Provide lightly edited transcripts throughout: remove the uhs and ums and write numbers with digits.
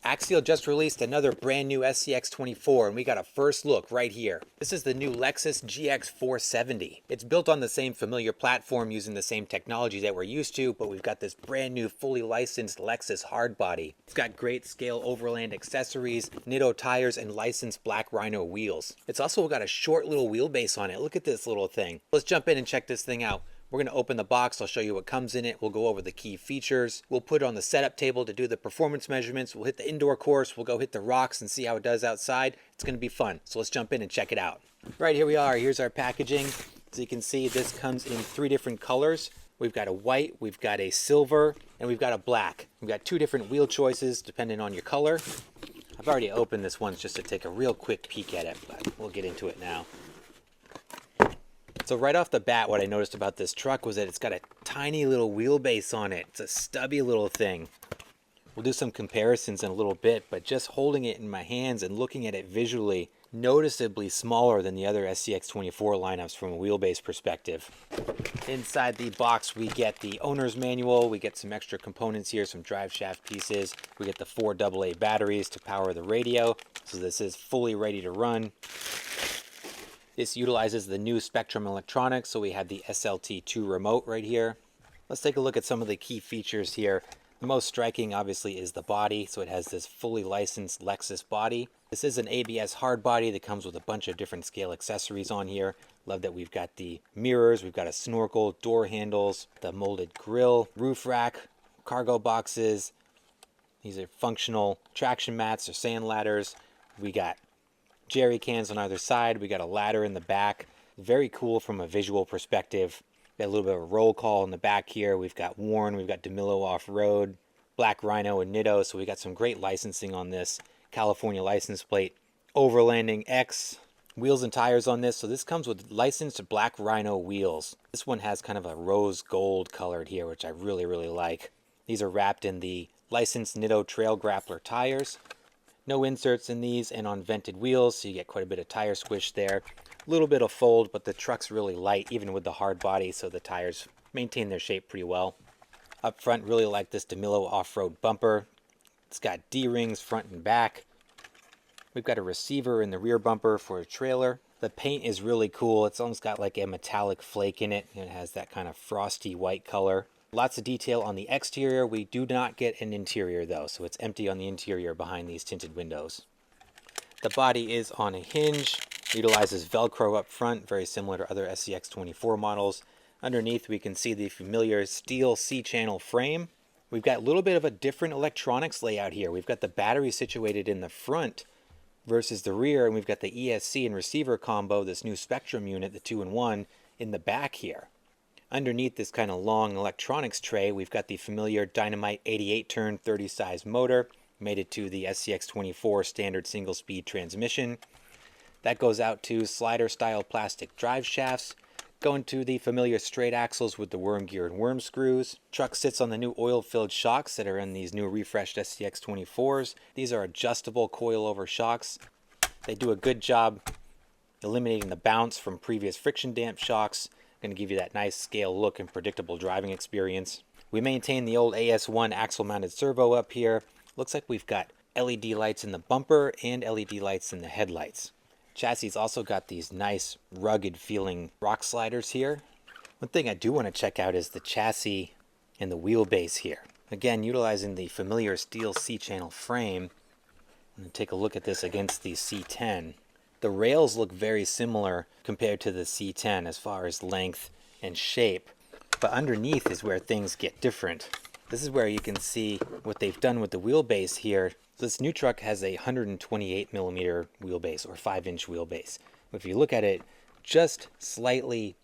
Axial just released another brand new SCX24 and we got a first look right here. This is the new Lexus GX470. It's built on the same familiar platform using the same technology that we're used to, but we've got this brand new fully licensed Lexus hardbody. It's got great scale Overland accessories, Nitto tires, and licensed black Rhino wheels. It's also got a short little wheelbase on it. Look at this little thing. Let's jump in and check this thing out. We're going to open the box. I'll show you what comes in it. We'll go over the key features. We'll put it on the setup table to do the performance measurements. We'll hit the indoor course. We'll go hit the rocks and see how it does outside. It's going to be fun. So let's jump in and check it out. Right, here we are. Here's our packaging. So you can see this comes in 3 different colors. We've got a white, we've got a silver, and we've got a black. We've got 2 different wheel choices depending on your color. I've already opened this once just to take a real quick peek at it, but we'll get into it now. So right off the bat, what I noticed about this truck was that it's got a tiny little wheelbase on it. It's a stubby little thing. We'll do some comparisons in a little bit, but just holding it in my hands and looking at it visually, noticeably smaller than the other SCX24 lineups from a wheelbase perspective. Inside the box, we get the owner's manual. We get some extra components here, some drive shaft pieces. We get the 4 AA batteries to power the radio. So this is fully ready to run. This utilizes the new Spectrum electronics, so we have the SLT2 remote right here. Let's take a look at some of the key features here. The most striking, obviously, is the body. So it has this fully licensed Lexus body. This is an ABS hard body that comes with a bunch of different scale accessories on here. Love that we've got the mirrors, we've got a snorkel, door handles, the molded grille, roof rack, cargo boxes. These are functional traction mats or sand ladders. We got jerry cans on either side. We got a ladder in the back. Very cool from a visual perspective. Got a little bit of a roll call in the back here. We've got Warren, we've got DeMillo Off-Road, Black Rhino, and Nitto. So we got some great licensing on this. California license plate, Overlanding X, wheels and tires on this. So this comes with licensed Black Rhino wheels. This one has kind of a rose gold colored here, which I really, really like. These are wrapped in the licensed Nitto Trail Grappler tires. No inserts in these and on vented wheels, so you get quite a bit of tire squish there. A little bit of fold, but the truck's really light, even with the hard body, so the tires maintain their shape pretty well. Up front, really like this DeMillo off-road bumper. It's got D-rings front and back. We've got a receiver in the rear bumper for a trailer. The paint is really cool. It's almost got like a metallic flake in it. It has that kind of frosty white color. Lots of detail on the exterior. We do not get an interior though, so it's empty on the interior behind these tinted windows. The body is on a hinge, utilizes Velcro up front, very similar to other SCX24 models. Underneath we can see the familiar steel C-channel frame. We've got a little bit of a different electronics layout here. We've got the battery situated in the front versus the rear, and we've got the ESC and receiver combo, this new Spectrum unit, the 2-in-1, in the back here. Underneath this kind of long electronics tray, we've got the familiar Dynamite 88-turn 30-size motor, mated to the SCX24 standard single-speed transmission. That goes out to slider-style plastic drive shafts, going to the familiar straight axles with the worm gear and worm screws. Truck sits on the new oil-filled shocks that are in these new refreshed SCX24s. These are adjustable coil-over shocks. They do a good job eliminating the bounce from previous friction damp shocks. Going to give you that nice scale look and predictable driving experience. We maintain the old AS1 axle mounted servo up here. Looks like we've got LED lights in the bumper and LED lights in the headlights. Chassis also got these nice rugged feeling rock sliders here. One thing I do want to check out is the chassis and the wheelbase here. Again, utilizing the familiar steel C-channel frame. And take a look at this against the C10. The rails look very similar compared to the C10 as far as length and shape, but underneath is where things get different. This is where you can see what they've done with the wheelbase here. This new truck has a 128mm wheelbase or 5-inch wheelbase. If you look at it, just slightly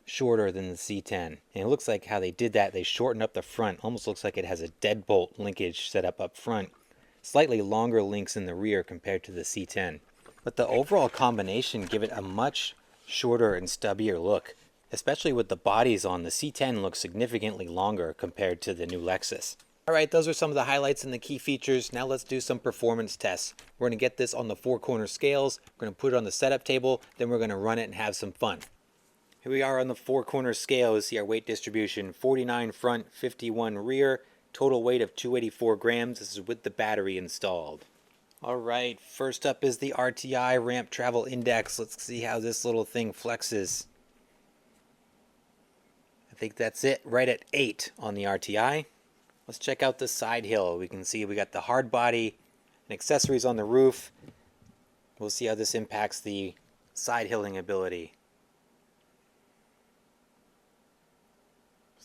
shorter than the C10. And it looks like how they did that, they shortened up the front. Almost looks like it has a deadbolt linkage set up front. Slightly longer links in the rear compared to the C10. But the overall combination give it a much shorter and stubbier look, especially with the bodies on. The C10 looks significantly longer compared to the new Lexus. Alright, those are some of the highlights and the key features. Now let's do some performance tests. We're going to get this on the 4-corner scales, we're going to put it on the setup table, then we're going to run it and have some fun. Here we are on the 4-corner scale. You see our weight distribution, 49 front, 51 rear, Total weight of 284 grams. This is with the battery installed. Alright, first up is the RTI Ramp Travel Index. Let's see how this little thing flexes. I think that's it, right at 8 on the RTI. Let's check out the side hill. We can see we got the hard body and accessories on the roof. We'll see how this impacts the side hilling ability.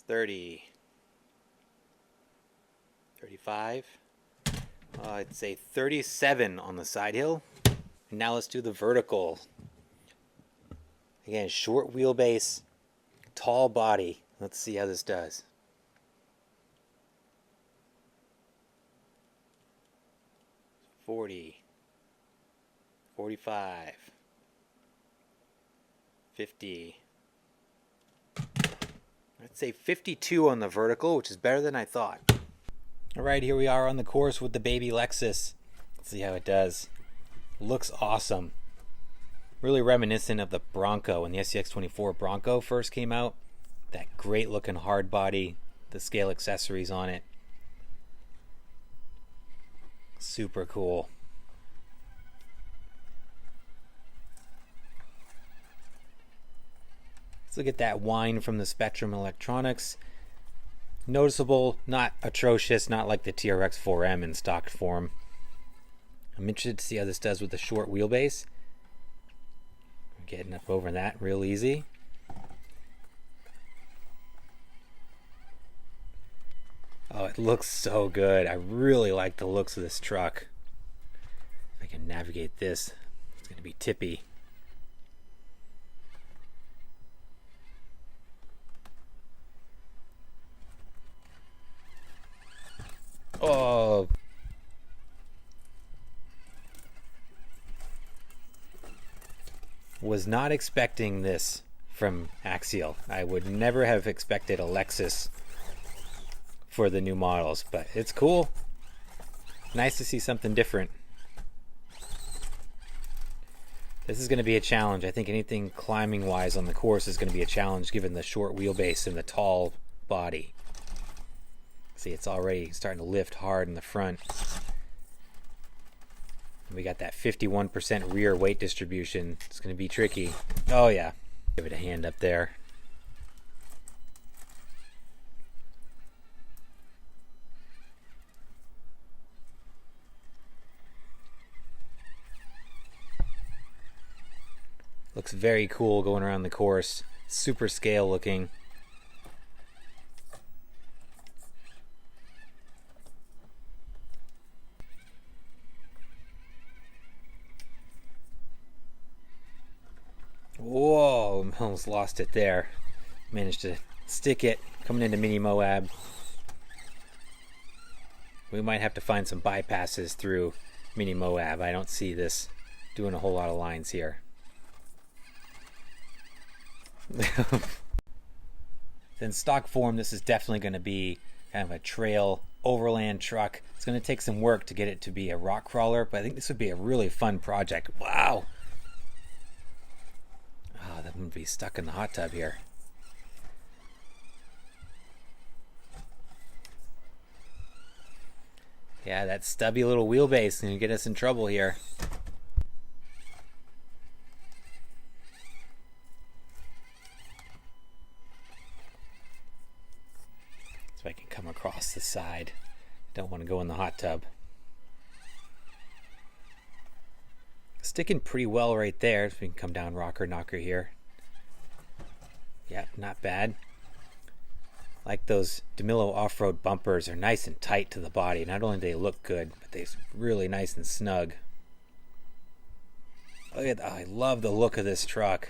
30, 35, I'd say 37 on the side hill. And now let's do the vertical. Again, short wheelbase, tall body. Let's see how this does. 40, 45, 50. I'd say 52 on the vertical, which is better than I thought. Alright, here we are on the course with the baby Lexus. Let's see how it does. Looks awesome. Really reminiscent of the Bronco, when the SCX24 Bronco first came out. That great looking hard body, the scale accessories on it. Super cool. Let's look at that whine from the Spectrum Electronics. Noticeable, not atrocious, not like the TRX 4M in stock form. I'm interested to see how this does with the short wheelbase. Getting up over that real easy. Oh, it looks so good. I really like the looks of this truck. If I can navigate this, it's going to be tippy. Oh. Was not expecting this from Axial. I would never have expected a Lexus for the new models, but it's cool. Nice to see something different. This is going to be a challenge. I think anything climbing wise on the course is going to be a challenge given the short wheelbase and the tall body. See, it's already starting to lift hard in the front. And we got that 51% rear weight distribution. It's going to be tricky. Oh yeah. Give it a hand up there. Looks very cool going around the course. Super scale looking. Whoa, almost lost it there. Managed to stick it coming into Mini Moab. We might have to find some bypasses through Mini Moab. I don't see this doing a whole lot of lines here. In stock form, this is definitely going to be kind of a trail overland truck. It's going to take some work to get it to be a rock crawler, but I think this would be a really fun project. Wow. Oh, that would be stuck in the hot tub here. Yeah, that stubby little wheelbase is going to get us in trouble here. So I can come across the side. Don't want to go in the hot tub. Sticking pretty well right there. So we can come down rocker knocker here. Yeah, not bad. Like those DeMillo off-road bumpers are nice and tight to the body. Not only do they look good, but they're really nice and snug. Look at that. I love the look of this truck.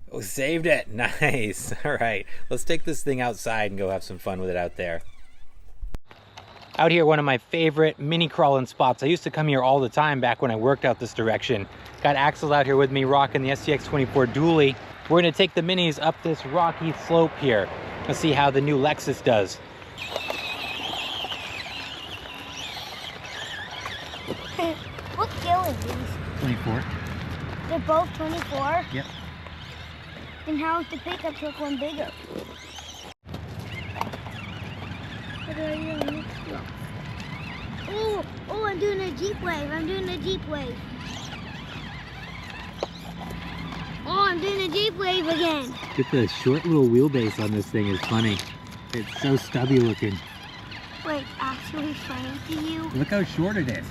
Oh, saved it. Nice. All right, let's take this thing outside and go have some fun with it out there. Out here, one of my favorite mini crawling spots. I used to come here all the time back when I worked out this direction. Got Axel out here with me rocking the SCX24 dually. We're gonna take the minis up this rocky slope here. Let's see how the new Lexus does. What scale is these? 24. They're both 24? Yep. Then how is the pickup truck one bigger? What do I do next? Oh, I'm doing a Jeep wave. I'm doing a Jeep wave. Oh, I'm doing a Jeep wave again. Get the short little wheelbase on this thing is funny. It's so stubby looking. Wait, actually funny to you? Look how short it is.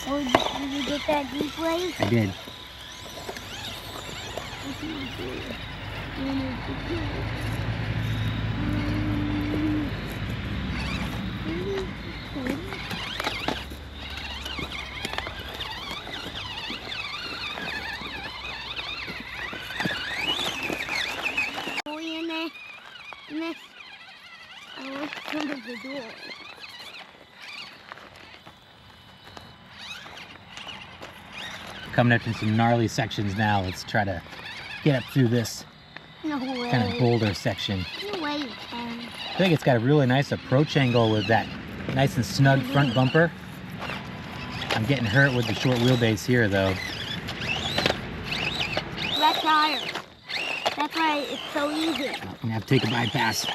Oh, did you get that Jeep wave? I did. The door. Coming up in some gnarly sections now. Let's try to get up through this kind of boulder section. No way you can. I think it's got a really nice approach angle with that nice and snug front bumper. I'm getting hurt with the short wheelbase here though. Red tires. That's why it's so easy. I'm gonna have to take a bypass.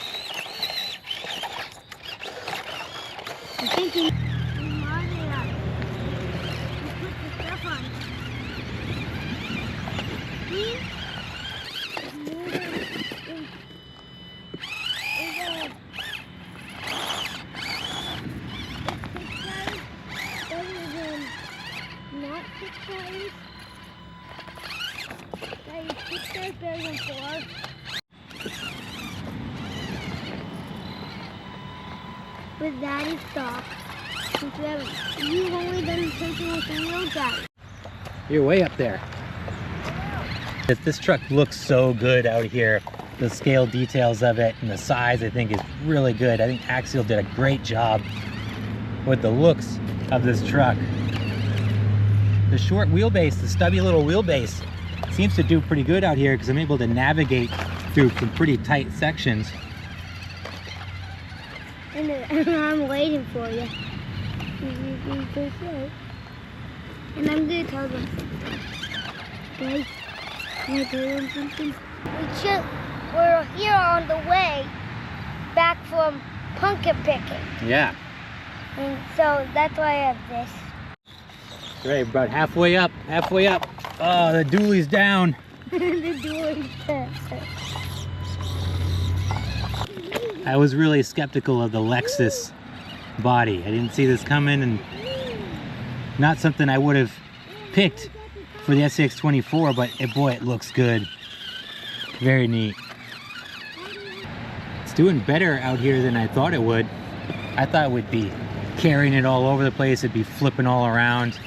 I'm thinking, put the stuff on. See? Not 6 tires. That is 6 tires better than 4. With that is stock. You've only done taking with the wheel jack. You're way up there. This truck looks so good out here. The scale details of it and the size I think is really good. I think Axial did a great job with the looks of this truck. The short wheelbase, the stubby little wheelbase, seems to do pretty good out here because I'm able to navigate through some pretty tight sections. And I'm waiting for you. And I'm going to tell them something. Guys, can I tell them something? We're here on the way back from pumpkin picking. Yeah. And so that's why I have this. Right, about halfway up, halfway up. Oh, the dually's down. The dually's down. I was really skeptical of the Lexus body. I didn't see this coming, and not something I would have picked for the SCX24, but boy, it looks good. Very neat. It's doing better out here than I thought it would. I thought it would be carrying it all over the place. It'd be flipping all around.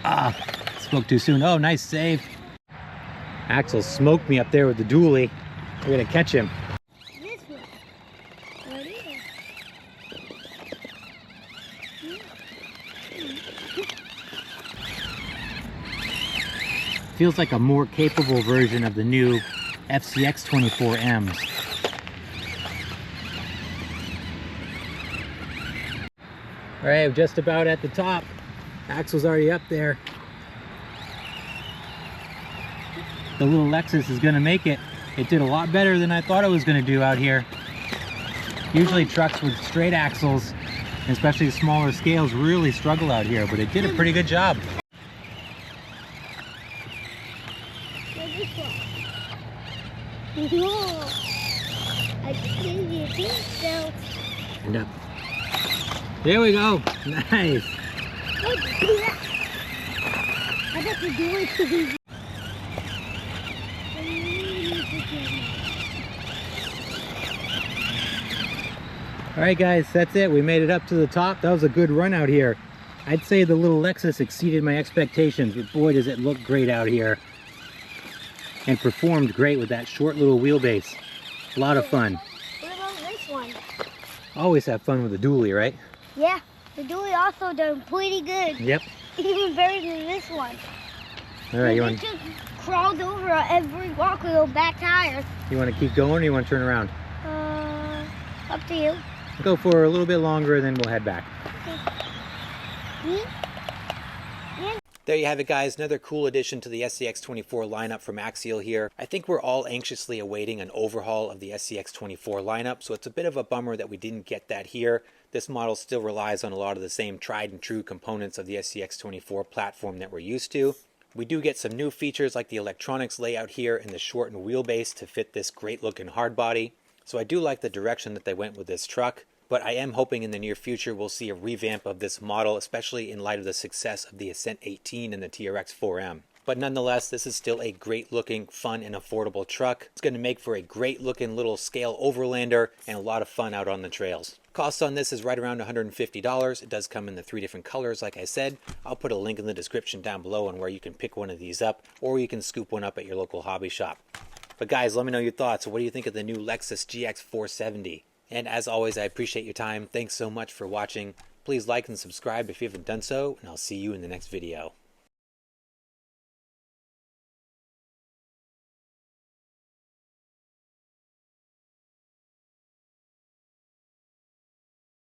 Ah, spoke too soon. Oh, nice save. Axel smoked me up there with the dually. We're gonna catch him. This one. What is it? Feels like a more capable version of the new SCX24Ms. All right, we're just about at the top. Axel's already up there. The little Lexus is gonna make it. It did a lot better than I thought it was gonna do out here. Usually trucks with straight axles, especially smaller scales, really struggle out here, but it did a pretty good job. Whoa. I think you think so. And up. There we go. Nice. I got to do it to be. All right, guys, that's it. We made it up to the top. That was a good run out here. I'd say the little Lexus exceeded my expectations, but boy, does it look great out here. And performed great with that short little wheelbase. A lot of fun. What about this one? Always have fun with a dually, right? Yeah, the dually also done pretty good. Yep. Even better than this one. All right, It just crawled over every rock with those back tires. you want to keep going or you want to turn around? Up to you. Go for a little bit longer, then we'll head back. Me? There you have it, guys. Another cool addition to the SCX24 lineup from Axial here. I think we're all anxiously awaiting an overhaul of the SCX24 lineup, so it's a bit of a bummer that we didn't get that here. This model still relies on a lot of the same tried and true components of the SCX24 platform that we're used to. We do get some new features like the electronics layout here and the shortened wheelbase to fit this great looking hardbody. So I do like the direction that they went with this truck. But I am hoping in the near future we'll see a revamp of this model, especially in light of the success of the Ascent 18 and the TRX 4M. But nonetheless, this is still a great looking, fun, and affordable truck. It's going to make for a great looking little scale Overlander and a lot of fun out on the trails. Cost on this is right around $150. It does come in the 3 different colors, like I said. I'll put a link in the description down below on where you can pick one of these up, or you can scoop one up at your local hobby shop. But guys, let me know your thoughts. What do you think of the new Lexus GX470? And as always, I appreciate your time. Thanks so much for watching. Please like and subscribe if you haven't done so, and I'll see you in the next video.